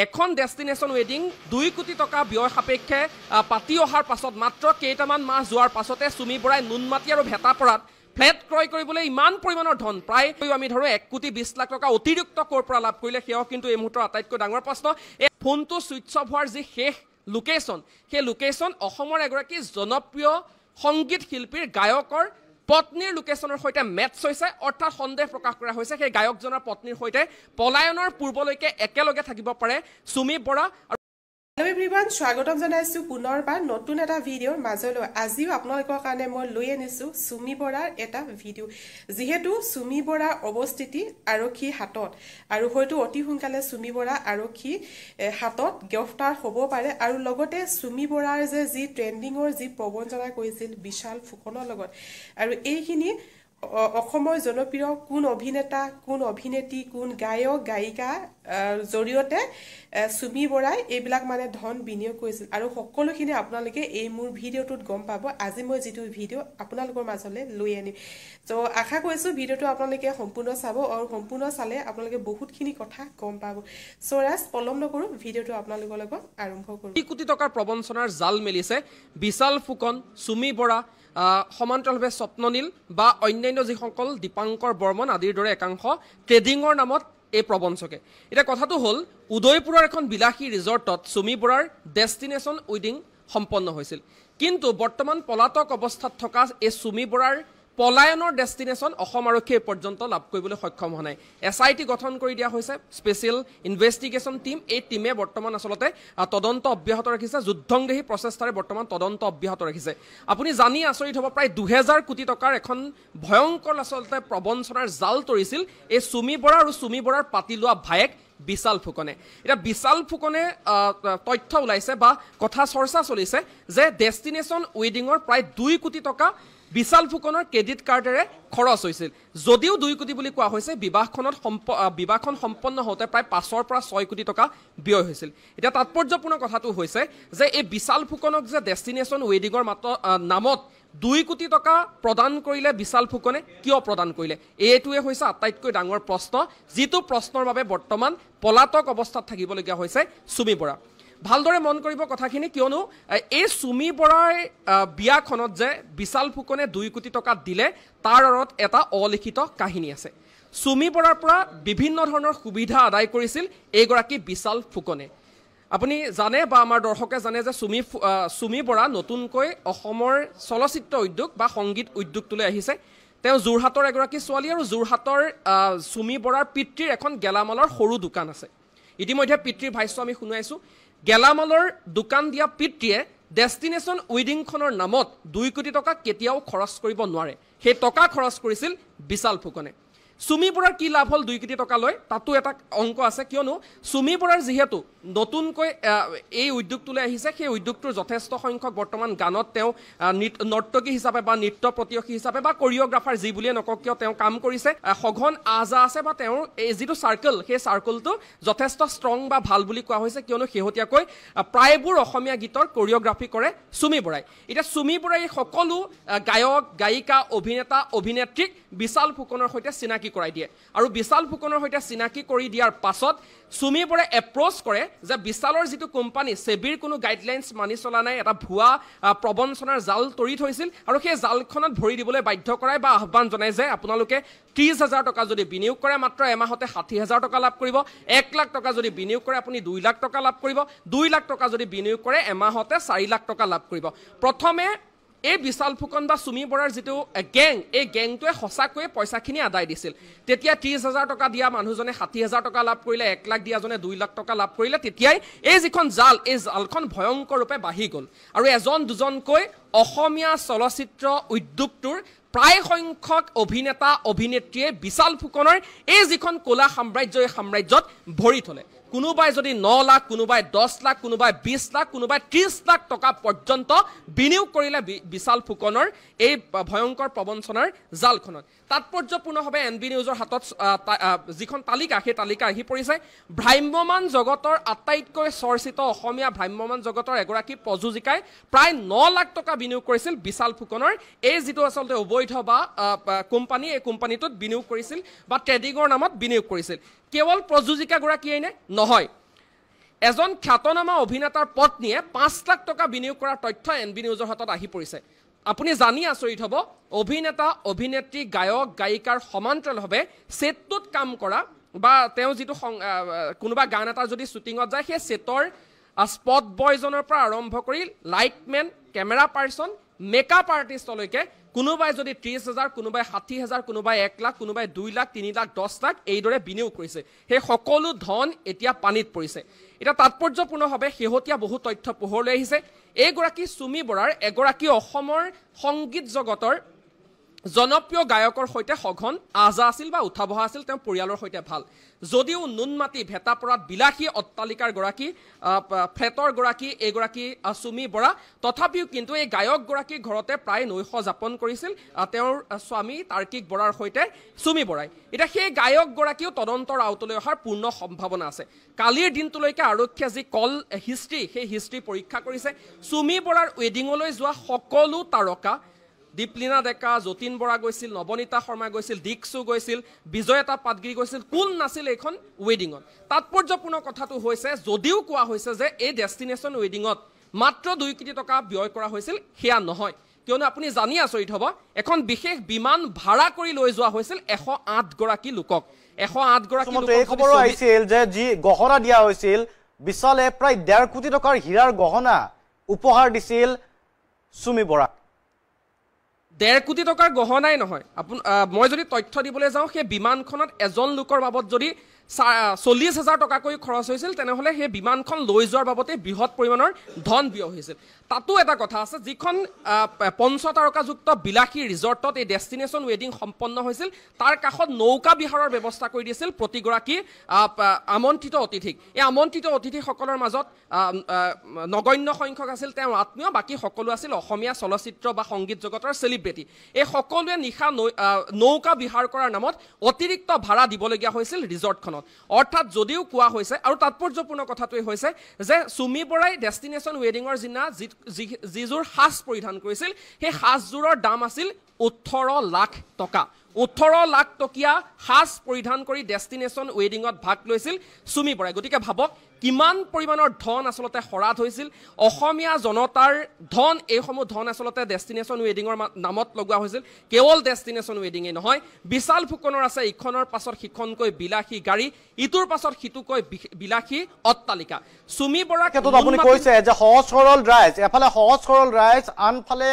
এখন ডেষ্টিনেশ্যন ৱেডিং 2 কোটি টকা ব্যয় সাপেক্ষে পাতি অহাৰ পাছত মাত্ৰ কেইটামান মাহ যোৱাৰ পাছতে সুমি বৰাই নুনমাটি আৰু ভেটাপৰাত ফ্লেট ক্ৰয় কৰিবলৈ ইমান পৰিমাণৰ ধন প্ৰায় আমি ধৰো 1 কোটি 20 লাখ টকা অতিৰিক্ত কৰ পৰা লাভ কৰিলে সেয়া কিন্তু এই মুহূৰ্তৰ আটাইতকৈ ডাঙৰ প্ৰশ্ন এই ফোনটো সুইচ অফ হোৱাৰ যি শেষ লোকেশ্যন সেই লোকেশ্যন অসমৰ এগৰাকী জনপ্ৰিয় সংগীত শিল্পীৰ গায়কৰ পত্নীৰ লোকেশ্যনৰ সৈতে মেটছ হৈছে অৰ্থাৎ সন্দেহ প্ৰকাশ কৰা হৈছে সেই গায়কজনৰ পত্নীৰ সৈতে পলায়নৰ পূৰ্বলৈকে একেলগে থাকিব পাৰে সুমি বৰা। Hello everyone, স্বাগতম জনাইছো পুনৰবাৰ নতুন এটা ভিডিঅ'ৰ মাজলৈ। আজিও আপোনালোকৰ কাৰণে মই লৈ আনিছো সুমি বৰাৰ এটা ভিডিঅ'। যেহেতু সুমি বৰাৰ অৱস্থিতি আৰক্ষী হাতত আৰু হয়তো অতি সোনকালে সুমি বৰা আৰক্ষী হাতত গ্ৰেফতাৰ হ'ব পাৰে আৰু লগতে সুমি বৰাৰ যে যি ট্ৰেন্ডিঙৰ যি প্ৰবঞ্চনা কৰিছিল বিশাল ফুকনৰ লগত আৰু এইখিনি অসমৰ জনপ্ৰিয় কোন অভিনেতা কোন অভিনেত্ৰী কোন গায়ক গায়িকা জৰিয়তে সুমি বৰাই এইবিলাক মানে ধন বিনিয়োগ কৰিছিল আৰু সকলোখিনি আপোনালোকে এই মোৰ ভিডিঅ'টোত গম পাব। আজি মই যিটো ভিডিঅ' আপোনালোকৰ মাজলৈ লৈ আনিম তো আশা কৰিছো ভিডিঅ'টো আপোনালোকে সম্পূৰ্ণ চাব আৰু সম্পূৰ্ণ চালে আপোনালোকে বহুতখিনি কথা গম পাব। সো ৰাজ পলম নকৰো ভিডিঅ'টো আপোনালোকৰ লগত আৰম্ভ কৰো। 2 কোটি টকাৰ প্ৰবঞ্চনাৰ জাল মেলিছে বিশাল ফুকন সুমি বৰা সমান্তৰালভাৱে স্বপ্ননীল বা অন্যান্য যিসকল দীপাংকৰ বৰ্মন আদিৰ দৰে একাংশ ট্ৰেডিঙৰ নামত এই প্ৰবঞ্চকে। এতিয়া কথাটো হ'ল উদয়পুৰৰ এখন বিলাসী ৰিজৰ্টত সুমি বৰাৰ ডেষ্টিনেশ্যন ৱেডিং সম্পন্ন হৈছিল কিন্তু বৰ্তমান পলাতক অৱস্থাত থকা এই সুমি বৰাৰ পলায়নৰ ডেষ্টিনেশ্যন অসম আৰক্ষীয়ে পৰ্যন্ত লাভ কৰিবলৈ সক্ষম হোৱা নাই। SIT গঠন কৰি দিয়া হৈছে স্পেচিয়েল ইনভেষ্টিগেশ্যন টিম। এই টিমে বৰ্তমান আচলতে তদন্ত অব্যাহত ৰাখিছে যুদ্ধংদেহী প্ৰচেষ্টাৰে বৰ্তমান তদন্ত অব্যাহত ৰাখিছে। আপুনি জানি আচৰিত হ'ব প্ৰায় 2000 কোটি টকাৰ এখন ভয়ংকৰ আচলতে প্ৰবঞ্চনাৰ জাল তৰিছিল এই সুমি বৰা আৰু সুমি বৰাৰ পাতি লোৱা ভায়েক বিশাল ফুকনে। এতিয়া বিশাল ফুকনে তথ্য ওলাইছে বা কথা চৰ্চা চলিছে যে ডেষ্টিনেশ্যন ৱেডিঙৰ প্ৰায় 2 কোটি টকা বিশাল ফুকনৰ ক্ৰেডিট কাৰ্ডেৰে খৰচ হৈছিল। যদিও 2 কোটি বুলি কোৱা হৈছে বিবাহখন সম্পন্ন হওঁতে প্ৰায় 5 পৰা 6 কোটি টকা ব্যয় হৈছিল। এতিয়া তাৎপৰ্যপূৰ্ণ কথাটো হৈছে যে এই বিশাল ফুকনক যে ডেষ্টিনেশ্যন ৱেডিঙৰ নামত 2 কোটি টকা প্ৰদান কৰিলে বিশাল ফুকনে কিয় প্ৰদান কৰিলে এইটোৱে হৈছে আটাইতকৈ ডাঙৰ প্ৰশ্ন যিটো প্ৰশ্নৰ বাবে বৰ্তমান পলাতক অৱস্থাত থাকিবলগীয়া হৈছে সুমি বৰা। ভালদৰে মন কৰিব কথাখিনি কিয়নো এই সুমি বৰাৰ বিয়াখনত যে বিশাল ফুকনে 2 কোটি টকা দিলে তাৰ আঁৰত এটা অলিখিত কাহিনী আছে। সুমি বৰাৰ পৰা বিভিন্ন ধৰণৰ সুবিধা আদায় কৰিছিল এইগৰাকী বিশাল ফুকনে। আপুনি জানে বা আমাৰ দৰ্শকে জানে যে সুমি বৰা নতুনকৈ অসমৰ চলচ্চিত্ৰ উদ্যোগ বা সংগীত উদ্যোগটোলৈ আহিছে। তেওঁ যোৰহাটৰ এগৰাকী ছোৱালী আৰু যোৰহাটৰ সুমি বৰাৰ পিতৃৰ এখন গেলামালৰ সৰু দোকান আছে। ইতিমধ্যে পিতৃৰ ভাষ্য আমি শুনাইছোঁ। গেলামালৰ দোকান দিয়া পিতৃয়ে ডেষ্টিনেশ্যন ৱেডিংখনৰ নামত 2 কোটি টকা কেতিয়াও খৰচ কৰিব নোৱাৰে। সেই টকা খৰচ কৰিছিল বিশাল ফুকনে। সুমি বৰাৰ কি লাভ হ'ল 2 কোটি টকা লৈ তাতো এটা অংক আছে কিয়নো সুমি বৰাৰ যিহেতু নতুনকৈ এই উদ্যোগটোলৈ আহিছে সেই উদ্যোগটোৰ যথেষ্ট সংখ্যক বৰ্তমান গানত তেওঁ নৰ্তকী হিচাপে বা নৃত্য প্ৰতিয়সী হিচাপে বা কৰিঅ'গ্ৰাফাৰ যি বুলিয়ে নকওক কিয় তেওঁ কাম কৰিছে। সঘন আজা আছে বা তেওঁৰ এই যিটো চাৰ্কল সেই চাৰ্কলটো যথেষ্ট ষ্ট্ৰং বা ভাল বুলি কোৱা হৈছে কিয়নো শেহতীয়াকৈ প্ৰায়বোৰ অসমীয়া গীতৰ কৰিঅ'গ্ৰাফি কৰে সুমি বৰাই। এতিয়া সুমি বৰাই সকলো গায়ক গায়িকা অভিনেতা অভিনেত্ৰীক বিশাল ফুকনৰ সৈতে চিনাকি কৰাই দিয়ে আৰু বিশাল ফুকনৰ সৈতে চিনাকি কৰি দিয়াৰ পাছত সুমি বৰাই এপ্ৰ'চ কৰে যে বিশালৰ যিটো কোম্পানী সেবিৰ কোনো গাইডলাইনছ মানি চলা নাই এটা ভুৱা প্ৰবঞ্চনাৰ জাল তৰি থৈছিল আৰু সেই জালখনত ভৰি দিবলৈ বাধ্য কৰায় বা আহ্বান জনায় যে আপোনালোকে 30,000 টকা যদি বিনিয়োগ কৰে মাত্ৰ এমাহতে 60,000 টকা লাভ কৰিব। 1 লাখ টকা যদি বিনিয়োগ কৰে আপুনি 2 লাখ টকা লাভ কৰিব। 2 লাখ টকা যদি বিনিয়োগ কৰে এমাহতে 4 লাখ টকা লাভ কৰিব। প্ৰথমে এই বিশাল ফুকন বা সুমি বৰাৰ যিটো গেং এই গেংটোৱে সঁচাকৈয়ে পইচাখিনি আদায় দিছিল। তেতিয়া 30,000 টকা দিয়া মানুহজনে 60,000 টকা লাভ কৰিলে 1 লাখ দিয়াজনে 2 লাখ টকা লাভ কৰিলে তেতিয়াই এই যিখন জাল এই জালখন ভয়ংকৰ ৰূপে বাঢ়ি গ'ল আৰু এজন দুজনকৈ অসমীয়া চলচ্চিত্ৰ উদ্যোগটোৰ প্ৰায় সংখ্যক অভিনেতা অভিনেত্ৰীয়ে বিশাল ফুকনৰ এই যিখন ক'লা সাম্ৰাজ্য এই সাম্ৰাজ্যত ভৰি থলে। কোনোবাই যদি 9 লাখ কোনোবাই 10 লাখ কোনোবাই 20 লাখ কোনোবাই 30 লাখ টকা পৰ্যন্ত বিনিয়োগ কৰিলে বিশাল ফুকনৰ এই ভয়ংকৰ প্ৰবঞ্চনাৰ জালখনত। তাৎপৰ্যপূৰ্ণভাৱে NB নিউজৰ হাতত যিখন তালিকা সেই তালিকা আহি পৰিছে। ভ্ৰাম্যমান জগতৰ আটাইতকৈ চৰ্চিত অসমীয়া ভ্ৰাম্যমান জগতৰ এগৰাকী প্ৰযোজিকাই প্ৰায় 9 লাখ টকা বিনিয়োগ কৰিছিল বিশাল ফুকনৰ এই যিটো আচলতে অবৈধ বা কোম্পানী এই কোম্পানীটোত বিনিয়োগ কৰিছিল বা ট্ৰেডিঙৰ নামত বিনিয়োগ কৰিছিল। কেৱল প্ৰযোজিকাগৰাকীয়ে নহয় এজন খ্যাতনামা অভিনেতাৰ পত্নীয়ে 5 লাখ টকা বিনিয়োগ কৰাৰ তথ্য এনবি নিউজৰ হাতত আহি পৰিছে আপুনি জানি আচৰিত হ'ব অভিনেতা অভিনেত্ৰী গায়ক গায়িকাৰ সমান্তৰালভাৱে সেটটোত কাম কৰা বা তেওঁ যেটো কোনোবা গান এটা যদি শুটিংত যায় সেই সেটৰ স্পট বয়জনৰ পৰা আৰম্ভ কৰি লাইটমেন কেমেৰা পাৰ্সন মেকআপ আৰ্টিষ্টলৈকে কোনোবাই যদি 30,000 কোনোবাই 60,000 কোনোবাই 1 লাখ কোনোবাই 2 লাখ 3 লাখ 10 লাখ এইদৰে বিনিয়োগ কৰিছে সেই সকলো ধন এতিয়া পানীত পৰিছে এটা তাৎপৰ্যপূৰ্ণভাৱে শেহতীয়া বহু তথ্য পোহৰলৈ আহিছে এইগৰাকী সুমি বৰাৰ এগৰাকী অসমৰ সংগীত জগতৰ জনপ্ৰিয় গায়কৰ সৈতে সঘন আজা আছিল বা উঠা বহা আছিল তেওঁ পৰিয়ালৰ সৈতে ভাল যদিও নুনমাটি ভেটাপৰাত বিলাসী অট্টালিকাৰ গৰাকী ফ্লেটৰ গৰাকী এগৰাকী সুমি বৰা তথাপিও কিন্তু এই গায়ক গৰাকী ঘৰতে প্ৰায় নৈশ যাপন কৰিছিল তেওঁৰ স্বামী তাৰ্কিক বৰাৰ সৈতে সুমি বৰাই এটা সেই গায়ক গৰাকীও তদন্তৰ আওতলৈ অহাৰ পূৰ্ণ সম্ভাৱনা আছে কালিৰ দিনটোলৈকে আৰক্ষীয়ে যি কল হিষ্ট্ৰী সেই হিষ্ট্ৰী পৰীক্ষা কৰিছে সুমি বৰাৰ ৱেডিঙলৈ যোৱা সকলো তাৰকা দীপলিনা ডেকা যতীন বৰা গৈছিল নবনীতা শৰ্মা গৈছিল দীক্ষু গৈছিল বিজয়তা পাটগিৰি গৈছিল কোন নাছিল এইখন ৱেডিঙত তাৎপৰ্যপূৰ্ণ কথাটো হৈছে যদিও কোৱা হৈছে যে এই ডেষ্টিনেশ্যন ৱেডিঙত মাত্ৰ 2 কোটি টকা ব্যয় কৰা হৈছিল সেয়া নহয় কিয়নো আপুনি জানি আচৰিত হ'ব এখন বিশেষ বিমান ভাড়া কৰি লৈ যোৱা হৈছিল 108 গৰাকী লোকক 108 গৰাকী লোকক এই খবৰ আহিছিল যে যি গহনা দিয়া হৈছিল বিশালে প্ৰায় 1.5 কোটি টকাৰ হীৰাৰ গহনা উপহাৰ দিছিল সুমি বৰা 1.5 কোটি টকাৰ গহনাই নহয় মই যদি তথ্য দিবলৈ যাওঁ সেই বিমানখনত এজন লোকৰ বাবদ যদি 40,000 টকাকৈ খৰচ হৈছিল তেনেহলে সেই বিমানখন লৈ যোৱাৰ বাবতে বৃহৎ পৰিমাণৰ ধন ব্যয় হৈছিল তাতো এটা কথা আছে যিখন পঞ্চতাৰকাযুক্ত বিলাসী ৰিজৰ্টত এই ডেষ্টিনেশ্যন ৱেডিং সম্পন্ন হৈছিল তাৰ কাষত নৌকা বিহাৰৰ ব্যৱস্থা কৰি দিছিল প্ৰতিগৰাকী আমন্ত্ৰিত অতিথিক এই আমন্ত্ৰিত অতিথিসকলৰ মাজত নগণ্য সংখ্যক আছিল তেওঁ আত্মীয় বাকি সকলো আছিল অসমীয়া চলচ্চিত্ৰ বা সংগীত জগতৰ সেলিব্ৰিটি এই সকলোৱে নিশা নৌকা বিহাৰ কৰাৰ নামত অতিৰিক্ত ভাড়া দিবলগীয়া হৈছিল ৰিজৰ্টখন অৰ্থাৎ যদিও কোৱা হৈছে আৰু তাৎপৰ্যপূৰ্ণ কথাটোৱে হৈছে যে সুমি বৰাই ডেষ্টিনেশ্যন ৱেডিঙৰ দিনা যিজোৰ সাজ পৰিধান কৰিছিল সেই সাজযোৰৰ দাম আছিল 18 লাখ টকা 18 লাখ টকীয়া সাজ পৰিধান কৰি ডেষ্টিনেশ্যন ৱেডিঙত ভাগ লৈছিল সুমি বৰাই গতিকে ভাবক কিমান পৰিমাণৰ ধন আসলতে খৰাত হৈছিল অসমীয়া জনতাৰ ধন এইসমূহ ধন আসলতে ডেষ্টিনেশ্যন ৱেডিঙৰ নামত লগোৱা হৈছিল কেৱল ডেষ্টিনেশ্যন ৱেডিঙে নহয় বিশাল ফুকনৰ আছে ইখনৰ পাছত সিখনকৈ বিলাসী গাড়ী ইটোৰ পাছত সিটোকৈ বিলাসী অট্টালিকা সুমি বৰা ক্ষেত্ৰত আপুনি কৈছে যে সহজ সৰল ৰাইজ এফালে সহজ সৰল ৰাইজ আনফালে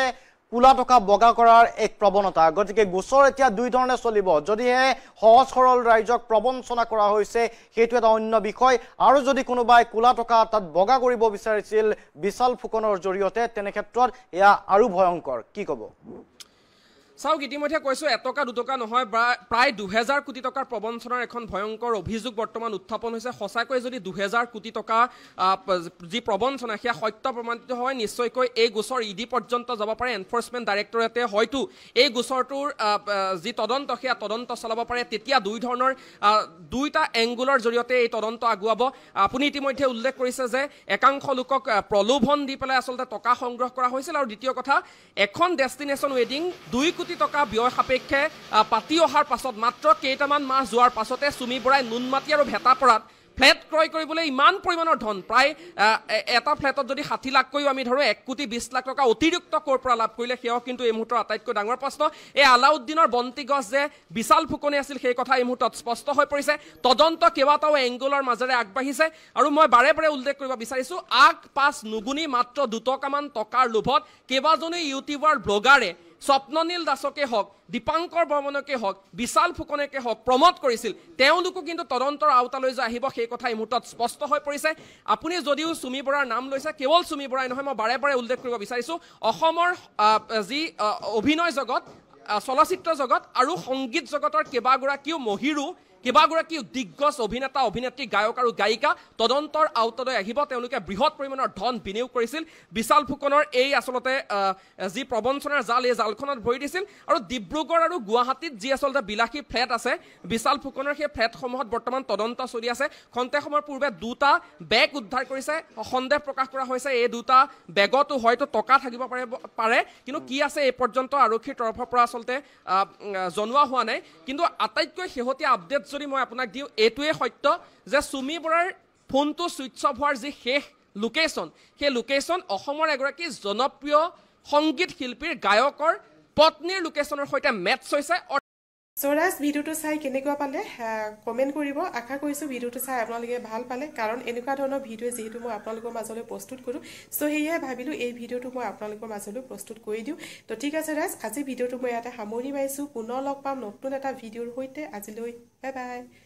কুলা টকা বগা কৰাৰ এক প্ৰৱণতা গতিকে গোচৰ এতিয়া দুই ধৰণে চলিব যদিহে সহজ সৰল ৰাইজক প্ৰবঞ্চনা কৰা হৈছে সেইটো এটা অন্য বিষয় আৰু যদি কোনোবাই কুলা টকা তাত বগা কৰিব বিচাৰিছিল বিশাল ফুকনৰ জৰিয়তে তেনে ক্ষেত্ৰত এয়া আৰু ভয়ংকৰ কি ক'ব চাওক ইতিমধ্যে কৈছো এটকা দুটকা নহয় প্ৰায় 2000 কোটি টকাৰ প্ৰবঞ্চনাৰ এখন ভয়ংকৰ অভিযোগ বৰ্তমান উত্থাপন হৈছে সঁচাকৈ যদি 2000 কোটি টকা যি প্ৰবঞ্চনা সেয়া সত্য প্ৰমাণিত হয় নিশ্চয়কৈ এই গোচৰ ইডি পৰ্যন্ত যাব পাৰে এনফোৰ্সমেন্ট ডাইৰেক্টৰেটে হয়তো এই গোচৰটোৰ যি তদন্ত সেয়া তদন্ত চলাব পাৰে তেতিয়া দুই ধৰণৰ দুইটা এংগুলৰ জৰিয়তে এই তদন্ত আগুৱাব আপুনি ইতিমধ্যে উল্লেখ কৰিছে যে একাংশ লোকক প্ৰলোভন দি পেলাই আসলতে টকা সংগ্ৰহ কৰা হৈছিল আৰু দ্বিতীয় কথা এখন ডেষ্টিনেশ্যন ৱেডিং 2 কোটি টকা ব্যয় সাপেক্ষে পাতি অহাৰ পাছত মাত্ৰ কেইটামান মাহ যোৱাৰ পাছতে সুমি বৰাই নুনমাটি আৰু ভেটাপৰাত ফ্লেট ক্ৰয় কৰিবলৈ ইমান পৰিমাণৰ ধন প্ৰায় এটা ফ্লেটত যদি 60 লাখকৈ আমি ধৰো 1 কোটি 20 লাখ টকা অতিৰিক্ত কৰ পৰা লাভ কৰিলে সেও কিন্তু এই মুহূৰ্তৰ আটাইতকৈ ডাঙৰ প্ৰশ্ন এই আলাউদ্দিনৰ বন্তি গছ যে বিশাল ফুকনে আছিল সেই কথা এই মুহূৰ্তত স্পষ্ট হৈ পৰিছে তদন্ত কেইবাটাও এংগুলৰ মাজেৰে আগবাঢ়িছে আৰু মই বাৰে বাৰে উল্লেখ কৰিব বিচাৰিছো আগ পাছ নুগুনি মাত্ৰ 2 টকামান টকাৰ লোভত কেইবাজনো ইউটিউবাৰ ব্লগাৰে স্বপ্ননীল দাসকে হওক দীপাংকৰ বৰ্মনকে হওক বিশাল ফুকনকে হওক প্ৰমোট কৰিছিল তেওঁলোকো কিন্তু তদন্তৰ আওতালৈ যে আহিব সেই কথা এই মুহূৰ্তত স্পষ্ট হৈ পৰিছে আপুনি যদিও সুমি বৰাৰ নাম লৈছে কেৱল সুমি বৰাই নহয় মই বাৰে বাৰে উল্লেখ কৰিব বিচাৰিছো অসমৰ যি অভিনয় জগত চলচ্চিত্ৰ জগত আৰু সংগীত জগতৰ কেইবাগৰাকীও মহিৰো কেইবাগৰাকী দিগ্গজ অভিনেতা অভিনেত্ৰী গায়ক আৰু গায়িকা তদন্তৰ আওতালৈ আহিব তেওঁলোকে বৃহৎ পৰিমাণৰ ধন বিনিয়োগ কৰিছিল বিশাল ফুকনৰ এই আসলতে যি প্ৰবঞ্চনাৰ জাল এই জালখনত ভৰি দিছিল আৰু ডিব্ৰুগড় আৰু গুৱাহাটীত যি আসলতে বিলাসী ফ্লেট আছে বিশাল ফুকনৰ সেই ফ্লেটসমূহত বৰ্তমান তদন্ত চলি আছে খন্তে সময়ৰ পূৰ্বে দুটা বেগ উদ্ধাৰ কৰিছে সন্দেহ প্ৰকাশ কৰা হৈছে এই দুটা বেগতো হয়তো টকা থাকিব পাৰে কিন্তু কি আছে এই পৰ্যন্ত আৰক্ষীৰ তৰফৰ পৰা আসলতে জনোৱা হোৱা নাই কিন্তু আটাইতকৈ শেহতীয়া আপডেট যদি মই আপোনাক দিওঁ এইটোৱে সত্য যে সুমি বৰাৰ ফোনটো ছুইচ অফ হোৱাৰ যি শেষ লোকেশ্যন সেই লোকেশ্যন অসমৰ এগৰাকী জনপ্ৰিয় সংগীত শিল্পীৰ গায়কৰ পত্নীৰ লোকেশ্যনৰ সৈতে মেটচ হৈছে সৰাজ ভিডিঅ'টো চাই কেনেকুৱা পালে কমেণ্ট কৰিব আশা কৰিছোঁ ভিডিঅ'টো চাই আপোনালোকে ভাল পালে কাৰণ এনেকুৱা ধৰণৰ ভিডিঅ' যিহেতু মই আপোনালোকৰ মাজলৈ প্ৰস্তুত কৰোঁ চ' সেয়ে ভাবিলোঁ এই ভিডিঅ'টো মই আপোনালোকৰ মাজলৈ প্ৰস্তুত কৰি দিওঁ তো ঠিক আছে ৰাজ আজি ভিডিঅ'টো মই ইয়াতে সামৰি মাৰিছোঁ পুনৰ লগ পাম নতুন এটা ভিডিঅ'ৰ সৈতে আজিলৈ বাই বাই